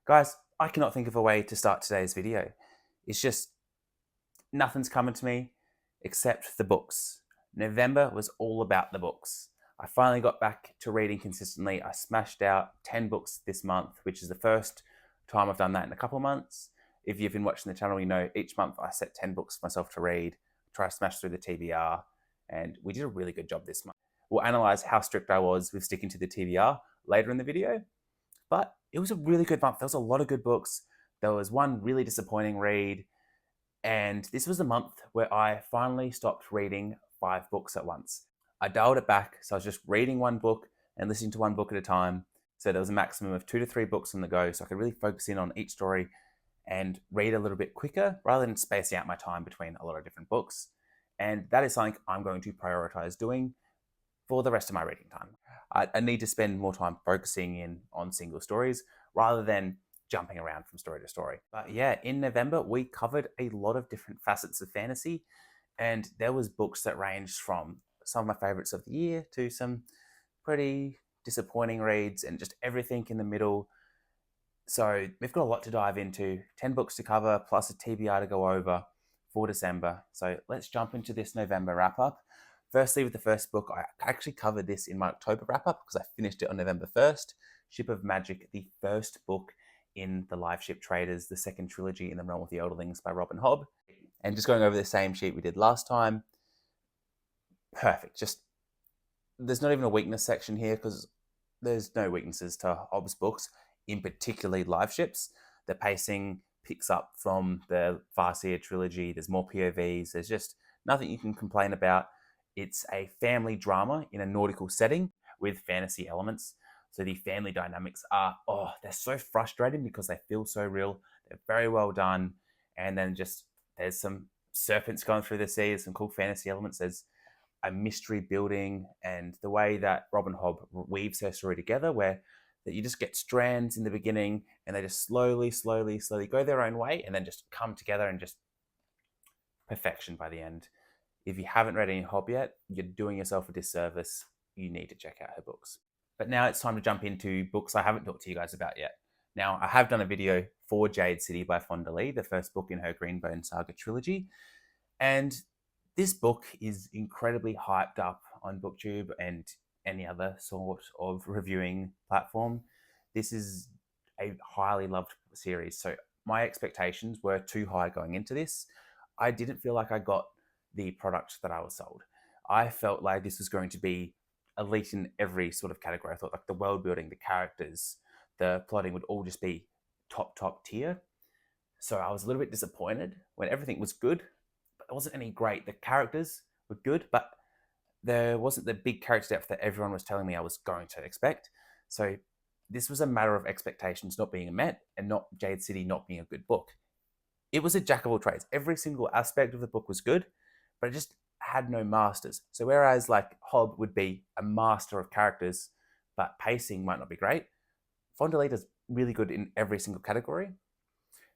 Guys, I cannot think of a way to start today's video. It's just nothing's coming to me except the books. November was all about the books. I finally got back to reading consistently. I smashed out 10 books this month, which is the first time I've done that in a couple of months. If you've been watching the channel, you know each month I set 10 books for myself to read, try to smash through the TBR, and we did a really good job this month. We'll analyze how strict I was with sticking to the TBR later in the video, but it was a really good month. There was a lot of good books. There was one really disappointing read, and this was the month where I finally stopped reading 5 books at once. I dialed it back, so I was just reading one book and listening to one book at a time. So there was a maximum of 2 to 3 books on the go, so I could really focus in on each story and read a little bit quicker rather than spacing out my time between a lot of different books. And that is something I'm going to prioritize doing for the rest of my reading time. I need to spend more time focusing in on single stories rather than jumping around from story to story. But yeah, in November, we covered a lot of different facets of fantasy, and there was books that ranged from some of my favorites of the year to some pretty disappointing reads and just everything in the middle. So we've got a lot to dive into, 10 books to cover plus a TBR to go over for December. So let's jump into this November wrap up. Firstly, with the first book, I actually covered this in my October wrap up because I finished it on November 1st. Ship of Magic, the first book in the Live Ship Traders, the second trilogy in the Realm of the Elderlings by Robin Hobb. And just going over the same sheet we did last time. Perfect. Just, there's not even a weakness section here because there's no weaknesses to Hobb's books, in particularly Live Ships. The pacing picks up from the Farseer trilogy. There's more POVs. There's just nothing you can complain about. It's a family drama in a nautical setting with fantasy elements. So the family dynamics are, they're so frustrating because they feel so real. They're very well done. And then just, there's some serpents going through the sea. There's some cool fantasy elements. There's a mystery building, and the way that Robin Hobb weaves her story together, where that you just get strands in the beginning and they just slowly go their own way and then just come together and just perfection by the end. If you haven't read any Hobb yet, you're doing yourself a disservice. You need to check out her books. But now it's time to jump into books I haven't talked to you guys about yet. Now, I have done a video for Jade City by Fonda Lee, the first book in her DragonBone Saga trilogy. And this book is incredibly hyped up on BookTube and any other sort of reviewing platform. This is a highly loved series. So my expectations were too high going into this. I didn't feel like I got the product that I was sold. I felt like this was going to be elite in every sort of category. I thought like the world building, the characters, the plotting would all just be top tier. So I was a little bit disappointed when everything was good, but there wasn't any great. The characters were good, but there wasn't the big character depth that everyone was telling me I was going to expect. So this was a matter of expectations not being met and not Jade City not being a good book. It was a jack of all trades. Every single aspect of the book was good, but it just had no masters. So whereas like Hobb would be a master of characters, but pacing might not be great, Fonda Lee does really good in every single category.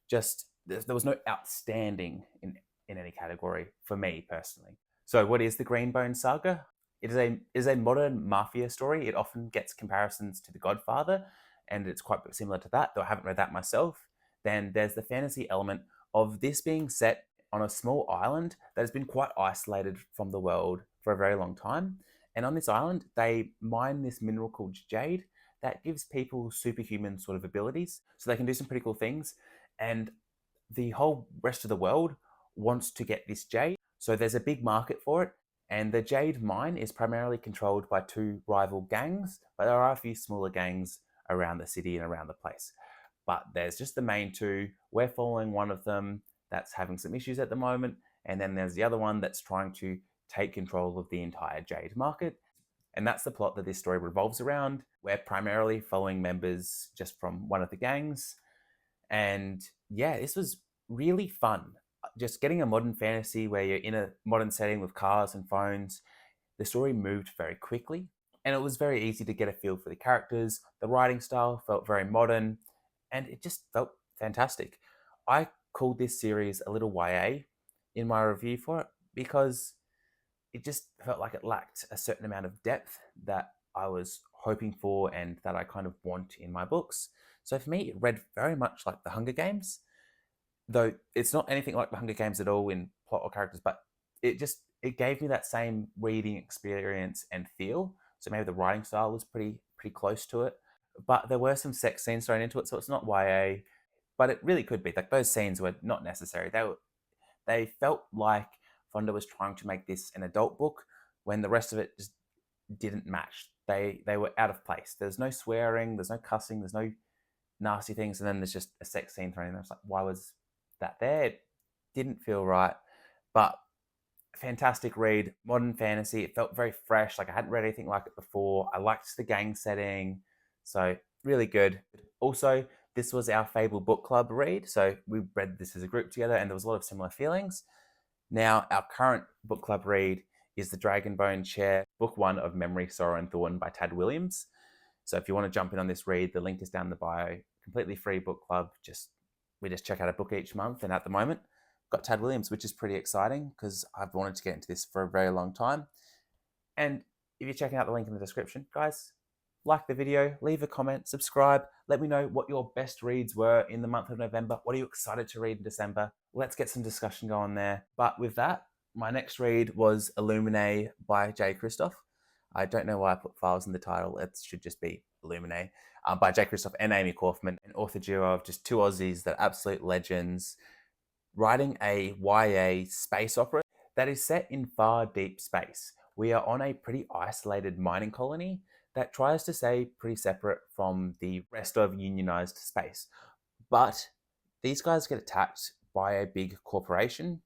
Just, there was no outstanding in any category for me personally. So what is the DragonBone Saga? It is a modern mafia story. It often gets comparisons to The Godfather, and it's quite similar to that, though I haven't read that myself. Then there's the fantasy element of this being set on a small island that has been quite isolated from the world for a very long time. And on this island, they mine this mineral called jade that gives people superhuman sort of abilities. So they can do some pretty cool things. And the whole rest of the world wants to get this jade. So there's a big market for it. And the jade mine is primarily controlled by 2 rival gangs, but there are a few smaller gangs around the city and around the place. But there's just the main 2. We're following one of them that's having some issues at the moment. And then there's the other one that's trying to take control of the entire jade market. And that's the plot that this story revolves around. We're primarily following members just from one of the gangs. And yeah, this was really fun. Just getting a modern fantasy where you're in a modern setting with cars and phones. The story moved very quickly, and it was very easy to get a feel for the characters. The writing style felt very modern, and it just felt fantastic. I called this series a little YA in my review for it because it just felt like it lacked a certain amount of depth that I was hoping for and that I kind of want in my books. So for me, it read very much like The Hunger Games, though it's not anything like The Hunger Games at all in plot or characters, but it gave me that same reading experience and feel. So maybe the writing style was pretty close to it, but there were some sex scenes thrown into it, so it's not YA, but it really could be. Like those scenes were not necessary. They felt like Fonda was trying to make this an adult book when the rest of it just didn't match. They were out of place. There's no swearing, there's no cussing, there's no nasty things, and then there's just a sex scene thrown in there. It's like, why was that there? It didn't feel right. But fantastic read, modern fantasy. It felt very fresh. Like I hadn't read anything like it before. I liked the gang setting. So really good. Also, this was our Fable book club read. So we read this as a group together and there was a lot of similar feelings. Now, our current book club read is the DragonBone Chair, book 1 of Memory, Sorrow and Thorn by Tad Williams. So if you want to jump in on this read, the link is down in the bio. Completely free book club. We just check out a book each month, and at the moment, got Tad Williams, which is pretty exciting because I've wanted to get into this for a very long time. And if you're checking out the link in the description, guys, like the video, leave a comment, subscribe. Let me know what your best reads were in the month of November. What are you excited to read in December? Let's get some discussion going there. But with that, my next read was Illuminae by Jay Kristoff. I don't know why I put files in the title. It should just be Illuminae by Jay Kristoff and Amy Kaufman, an author duo of just two Aussies that are absolute legends, writing a YA space opera that is set in far deep space. We are on a pretty isolated mining colony that tries to stay pretty separate from the rest of unionized space. But these guys get attacked by a big corporation,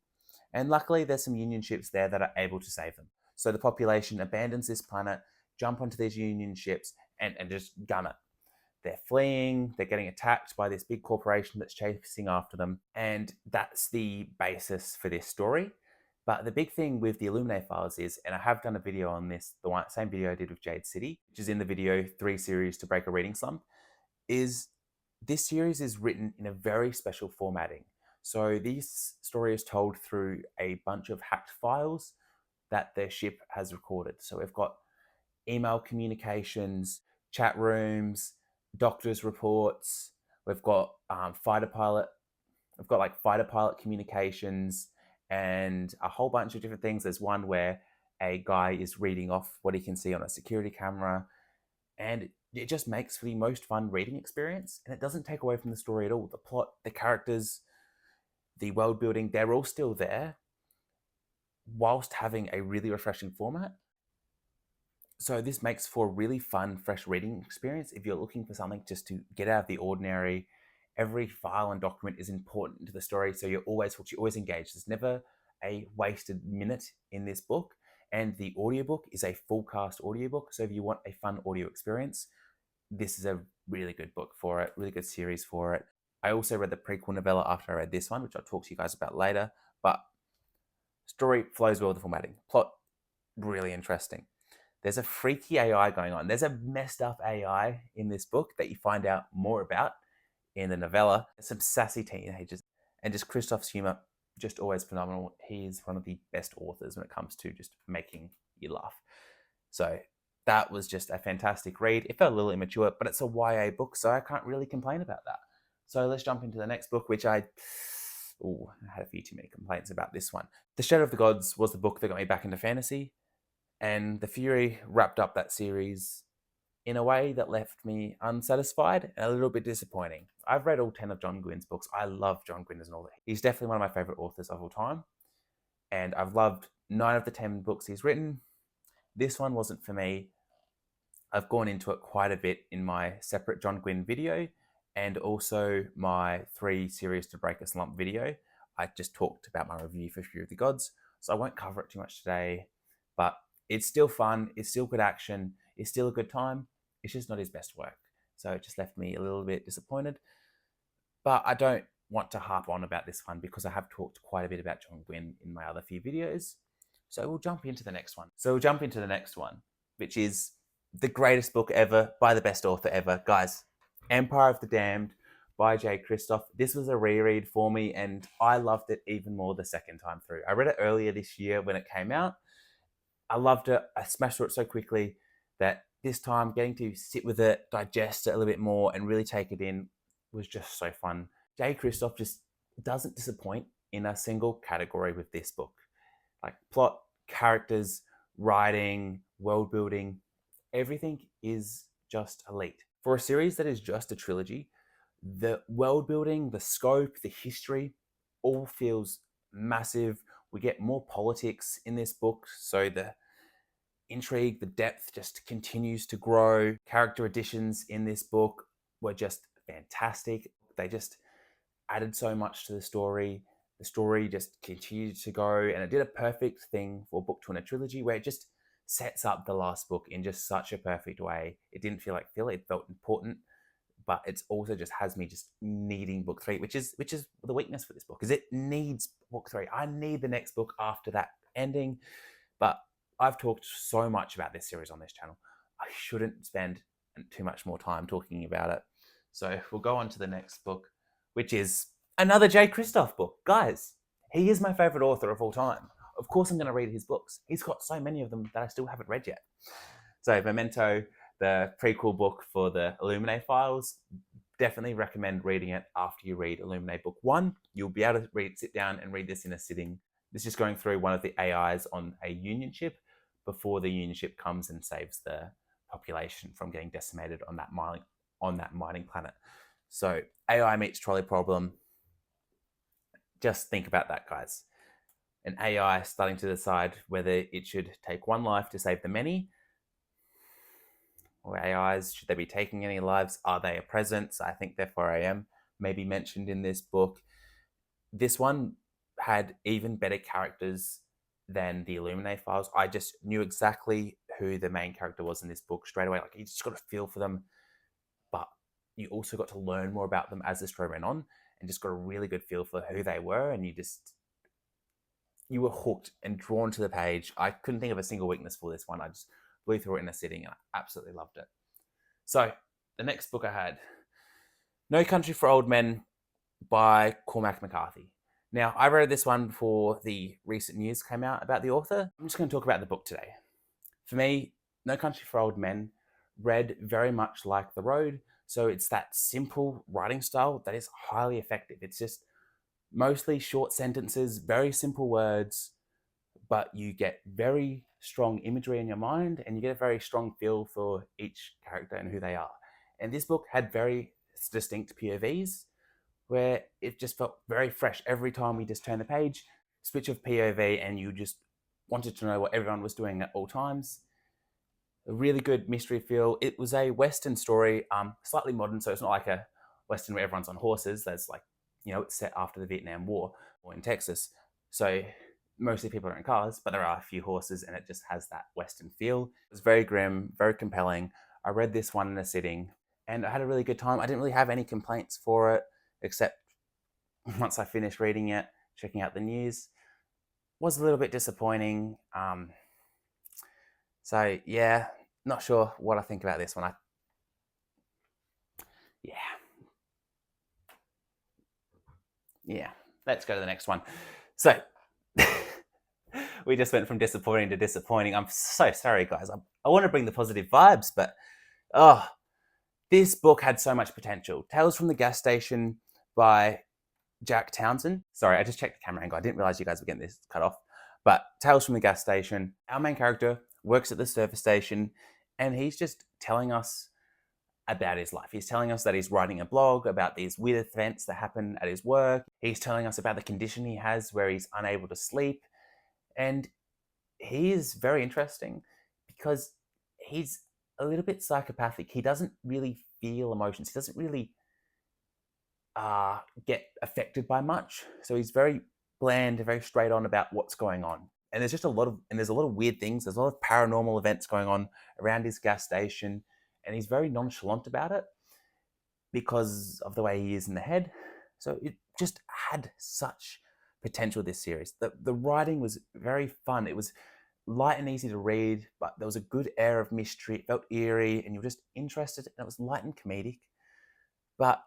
and luckily there's some union ships there that are able to save them. So the population abandons this planet, jump onto these union ships, and just gun it. They're fleeing, they're getting attacked by this big corporation that's chasing after them, and that's the basis for this story. But the big thing with the Illuminae files is, and I have done a video on this, the same video I did with Jade City, which is in the video 3 series to break a reading slump, is this series is written in a very special formatting. So this story is told through a bunch of hacked files that their ship has recorded. So we've got email communications, chat rooms, doctor's reports. We've got fighter pilot communications, and a whole bunch of different things. There's one where a guy is reading off what he can see on a security camera, and it just makes for the most fun reading experience, and it doesn't take away from the story at all. The plot, the characters, the world building, they're all still there whilst having a really refreshing format. So this makes for a really fun, fresh reading experience. If you're looking for something just to get out of the ordinary, every file and document is important to the story, so you're always hooked, you're always engaged. There's never a wasted minute in this book. And the audiobook is a full cast audiobook, so if you want a fun audio experience, this is a really good book for it, really good series for it. I also read the prequel novella after I read this one, which I'll talk to you guys about later, but story flows well with the formatting. Plot, really interesting. There's a freaky AI going on. There's a messed up AI in this book that you find out more about in the novella. Some sassy teenagers, and just Kristoff's humor, just always phenomenal. He's one of the best authors when it comes to just making you laugh. So that was just a fantastic read. It felt a little immature, but it's a YA book, so I can't really complain about that. So let's jump into the next book, which I had a few too many complaints about this one. The Shadow of the Gods was the book that got me back into fantasy, and The Fury wrapped up that series in a way that left me unsatisfied and a little bit disappointing. I've read all 10 of John Gwynn's books. I love John Gwynn as an author. He's definitely one of my favorite authors of all time, and I've loved 9 of the 10 books he's written. This one wasn't for me. I've gone into it quite a bit in my separate John Gwynn video, and also my 3 series to break a slump video. I just talked about my review for Fury of the Gods, so I won't cover it too much today, but it's still fun, it's still good action, it's still a good time. It's just not his best work. So it just left me a little bit disappointed. But I don't want to harp on about this one because I have talked quite a bit about John Gwynn in my other few videos. So we'll jump into the next one. Which is the greatest book ever by the best author ever. Guys, Empire of the Damned by Jade Kristoff. This was a reread for me, and I loved it even more the second time through. I read it earlier this year when it came out. I loved it. I smashed through it so quickly that this time, getting to sit with it, digest it a little bit more, and really take it in was just so fun. Jay Kristoff just doesn't disappoint in a single category with this book. Like plot, characters, writing, world building, everything is just elite. For a series that is just a trilogy, the world building, the scope, the history all feels massive. We get more politics in this book, so the intrigue, the depth just continues to grow. Character additions in this book were just fantastic. They just added so much to the story. The story just continued to go, and it did a perfect thing for book 2 in a trilogy where it just sets up the last book in just such a perfect way. It didn't feel like filler, it felt important, but it's also just has me just needing book 3, which is the weakness for this book, is it needs book 3. I need the next book after that ending, but I've talked so much about this series on this channel. I shouldn't spend too much more time talking about it. So we'll go on to the next book, which is another Jay Kristoff book. Guys, he is my favorite author of all time. Of course I'm going to read his books. He's got so many of them that I still haven't read yet. So Momento, the prequel book for the Illuminae files, definitely recommend reading it after you read Illuminae book 1. You'll be able to sit down and read this in a sitting. This is going through one of the AIs on a Union ship before the Union ship comes and saves the population from getting decimated on that mining planet. So AI meets trolley problem. Just think about that, guys. An AI starting to decide whether it should take one life to save the many, or AIs, should they be taking any lives? Are they a presence? I think their 4am may be mentioned in this book. This one had even better characters than the Illuminae files. I just knew exactly who the main character was in this book straight away. Like, you just got a feel for them, but you also got to learn more about them as the story went on, and just got a really good feel for who they were, and you were hooked and drawn to the page. I couldn't think of a single weakness for this one. I just blew through it in a sitting, and I absolutely loved it. So the next book I had, No Country for Old Men by Cormac McCarthy. Now, I read this one before the recent news came out about the author. I'm just going to talk about the book today. For me, No Country for Old Men read very much like The Road. So it's that simple writing style that is highly effective. It's just mostly short sentences, very simple words, but you get very strong imagery in your mind, and you get a very strong feel for each character and who they are. And this book had very distinct POVs, where it just felt very fresh every time we just turned the page, switch of POV, and you just wanted to know what everyone was doing at all times. A really good mystery feel. It was a Western story, slightly modern, so it's not like a Western where everyone's on horses. There's like, it's set after the Vietnam War or in Texas. So mostly people are in cars, but there are a few horses, and it just has that Western feel. It was very grim, very compelling. I read this one in a sitting, and I had a really good time. I didn't really have any complaints for it, except once I finished reading it, checking out the news, was a little bit disappointing. So yeah, not sure what I think about this one. Yeah, let's go to the next one. So we just went from disappointing to disappointing. I'm so sorry, guys. I want to bring the positive vibes, but this book had so much potential. Tales from the Gas Station by Jack Townsend. Sorry, I just checked the camera angle. I didn't realize you guys were getting this cut off. But Tales from the Gas Station. Our main character works at the service station, and he's just telling us about his life. He's telling us that he's writing a blog about these weird events that happen at his work. He's telling us about the condition he has where he's unable to sleep. And he is very interesting because he's a little bit psychopathic. He doesn't really feel emotions. He doesn't really get affected by much. So he's very bland, very straight on about what's going on. And there's a lot of weird things. There's a lot of paranormal events going on around his gas station, and he's very nonchalant about it because of the way he is in the head. So it just had such potential, this series. The writing was very fun. It was light and easy to read, but there was a good air of mystery. It felt eerie, and you were just interested, and it was light and comedic. But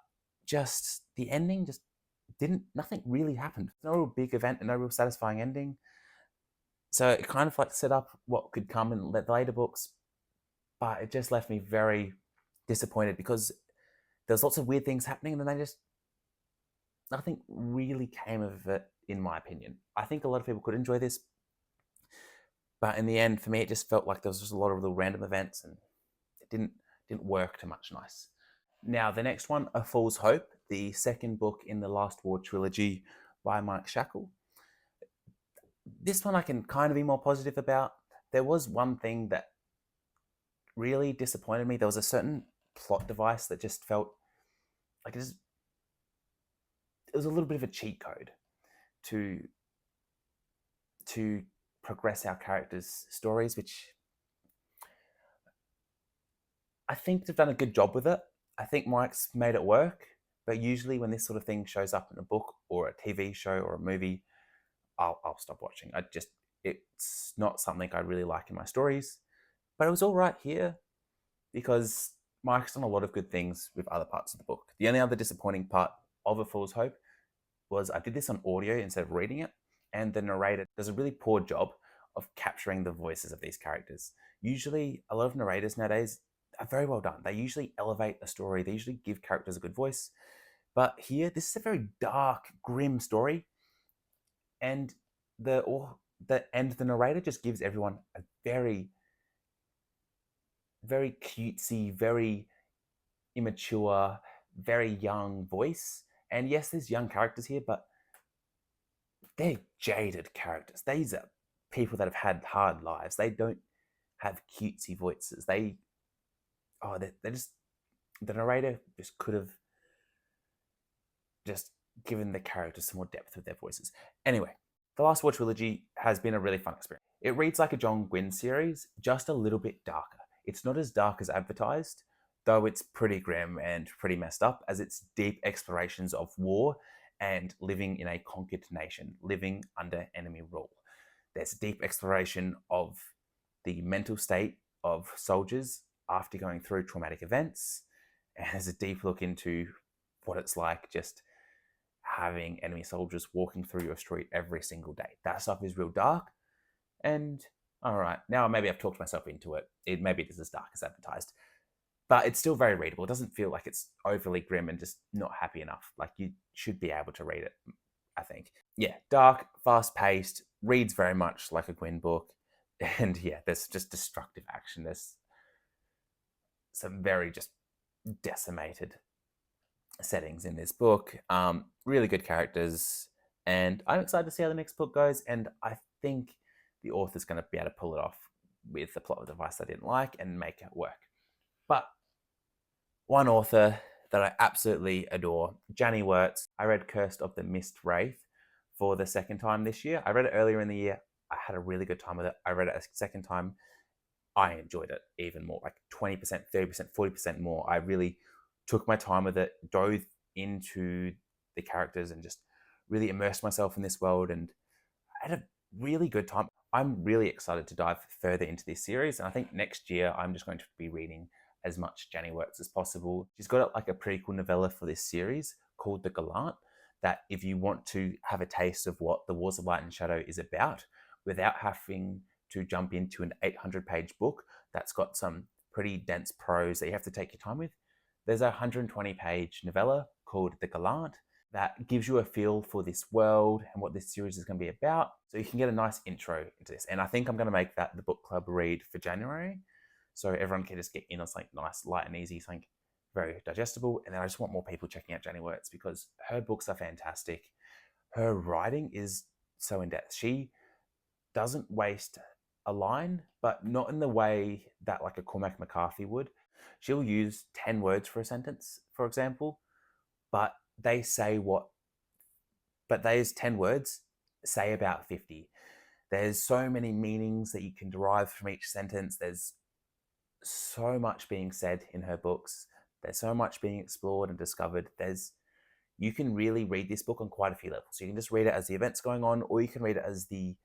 just the ending just nothing really happened. No real big event and no real satisfying ending. So it kind of like set up what could come in the later books, but it just left me very disappointed because there's lots of weird things happening, and then nothing really came of it, in my opinion. I think a lot of people could enjoy this, but in the end, for me, it just felt like there was just a lot of little random events, and it didn't work too much nice. Now, the next one, A Fool's Hope, the second book in the Last War trilogy by Mike Shackle. This one I can kind of be more positive about. There was one thing that really disappointed me. There was a certain plot device that just felt like it was a little bit of a cheat code to progress our characters' stories, which I think they've done a good job with it. I think Mike's made it work, but usually when this sort of thing shows up in a book or a TV show or a movie, I'll stop watching. It's not something I really like in my stories, but it was all right here because Mike's done a lot of good things with other parts of the book. The only other disappointing part of A Fool's Hope was I did this on audio instead of reading it, and the narrator does a really poor job of capturing the voices of these characters. Usually, a lot of narrators nowadays are very well done. They usually elevate a story. They usually give characters a good voice. But here, this is a very dark, grim story, and the narrator just gives everyone a very, very cutesy, very immature, very young voice. And yes, there's young characters here, but they're jaded characters. These are people that have had hard lives. They don't have cutesy voices. They're just, the narrator just could have just given the characters some more depth with their voices. Anyway, the Last War trilogy has been a really fun experience. It reads like a John Gwynne series, just a little bit darker. It's not as dark as advertised, though it's pretty grim and pretty messed up, as it's deep explorations of war and living in a conquered nation, living under enemy rule. There's a deep exploration of the mental state of soldiers after going through traumatic events, and there's a deep look into what it's like just having enemy soldiers walking through your street every single day. That stuff is real dark, and all right, now maybe I've talked myself into it. Maybe it is as dark as advertised, but it's still very readable. It doesn't feel like it's overly grim and just not happy enough. Like, you should be able to read it, I think. Yeah, dark, fast-paced, reads very much like a Gwyn book, and yeah, there's just destructive action. There's some very just decimated settings in this book. Really good characters, and I'm excited to see how the next book goes, and I think the author's going to be able to pull it off with the plot device I didn't like and make it work. But one author that I absolutely adore, Jade War. I read Cursed of the MistWraith for the second time this year. I read it earlier in the year. I had a really good time with it. I read it a second time. I enjoyed it even more, like 20%, 30%, 40% more. I really took my time with it, dove into the characters, and just really immersed myself in this world, and I had a really good time. I'm really excited to dive further into this series, and I think next year I'm just going to be reading as much Jade War as possible. She's got like a pretty cool novella for this series called The Gallant, that if you want to have a taste of what the Wars of Light and Shadow is about without having to jump into an 800-page book that's got some pretty dense prose that you have to take your time with, there's a 120-page novella called The Gallant that gives you a feel for this world and what this series is going to be about, so you can get a nice intro into this. And I think I'm going to make that the book club read for January, so everyone can just get in on something nice, light and easy, something very digestible. And then I just want more people checking out Jade War because her books are fantastic. Her writing is so in-depth. She doesn't waste a line, but not in the way that like a Cormac McCarthy would. She'll use 10 words for a sentence, for example, but those 10 words say about 50. There's so many meanings that you can derive from each sentence. There's so much being said in her books. There's so much being explored and discovered. You can really read this book on quite a few levels. You can just read it as the events going on, or you can read it as the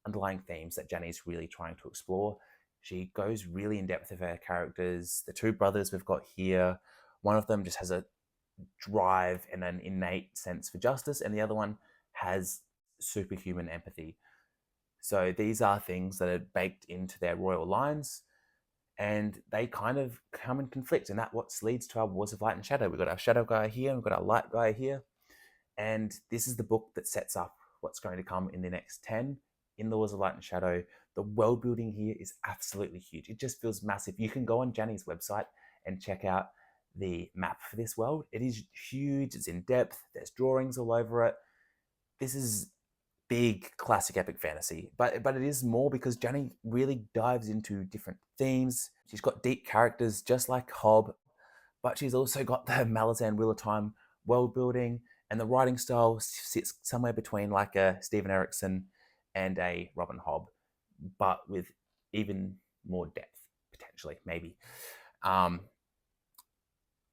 underlying themes that Jenny's really trying to explore. She goes really in depth with her characters. The two brothers we've got here, one of them just has a drive and an innate sense for justice, and the other one has superhuman empathy. So these are things that are baked into their royal lines, and they kind of come in conflict, and that's what leads to our Wars of Light and Shadow. We've got our Shadow guy here, and we've got our Light guy here, and this is the book that sets up what's going to come in the next 10 in the Wars of Light and Shadow. The world building here is absolutely huge. It just feels massive. You can go on Janny's website and check out the map for this world. It is huge, it's in depth, there's drawings all over it. This is big classic epic fantasy, but it is more because Janny really dives into different themes. She's got deep characters just like Hob, but she's also got the Malazan Wheel of Time world building, and the writing style sits somewhere between like a Stephen Erickson and a Robin Hobb, but with even more depth, potentially, maybe.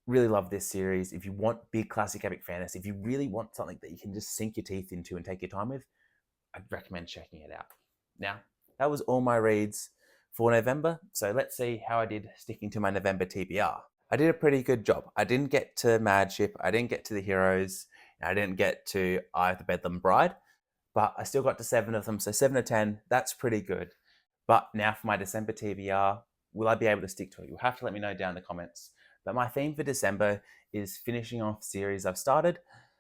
Really love this series. If you want big classic epic fantasy, if you really want something that you can just sink your teeth into and take your time with, I'd recommend checking it out. Now, that was all my reads for November, so let's see how I did sticking to my November TBR. I did a pretty good job. I didn't get to Mad Ship, I didn't get to the Heroes, and I didn't get to Eye of the Bedlam Bride, but I still got to 7 of them, so 7 of 10, that's pretty good. But now for my December TBR, will I be able to stick to it? You'll have to let me know down in the comments. But my theme for December is finishing off series I've started.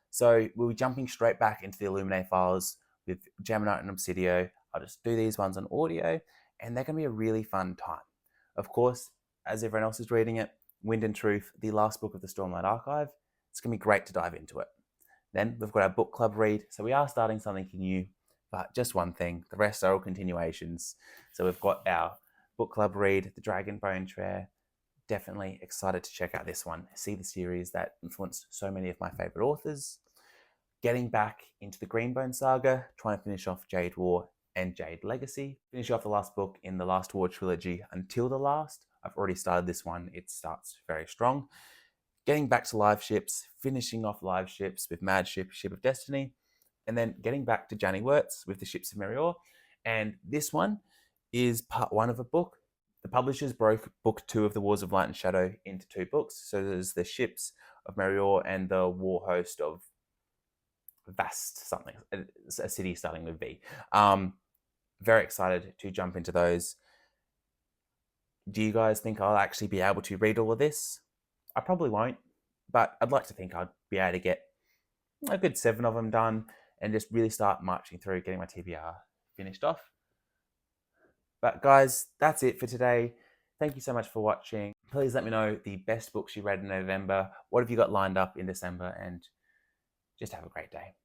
So we'll be jumping straight back into the Illuminae files with Gemina and Obsidio. I'll just do these ones on audio, and they're going to be a really fun time. Of course, as everyone else is reading it, Wind and Truth, the last book of the Stormlight Archive, it's going to be great to dive into it. Then we've got our book club read, so we are starting something new, but just one thing. The rest are all continuations. So we've got our book club read, the DragonBone Chair. Definitely excited to check out this one. See the series that influenced so many of my favorite authors. Getting back into the Greenbone saga, trying to finish off Jade War and Jade Legacy. Finish off the last book in the Last War trilogy Until the Last. I've already started this one. It starts very strong. Getting back to live ships, finishing off live ships with Mad Ship, Ship of Destiny, and then getting back to Janny Wirtz with the Ships of Merior. And this one is part 1 of a book. The publishers broke book 2 of the Wars of Light and Shadow into 2 books. So there's the Ships of Merior and the War Host of Vast something, a city starting with V. Very excited to jump into those. Do you guys think I'll actually be able to read all of this? I probably won't, but I'd like to think I'd be able to get a good 7 of them done and just really start marching through, getting my TBR finished off. But guys, that's it for today. Thank you so much for watching. Please let me know the best books you read in November. What have you got lined up in December? And just have a great day.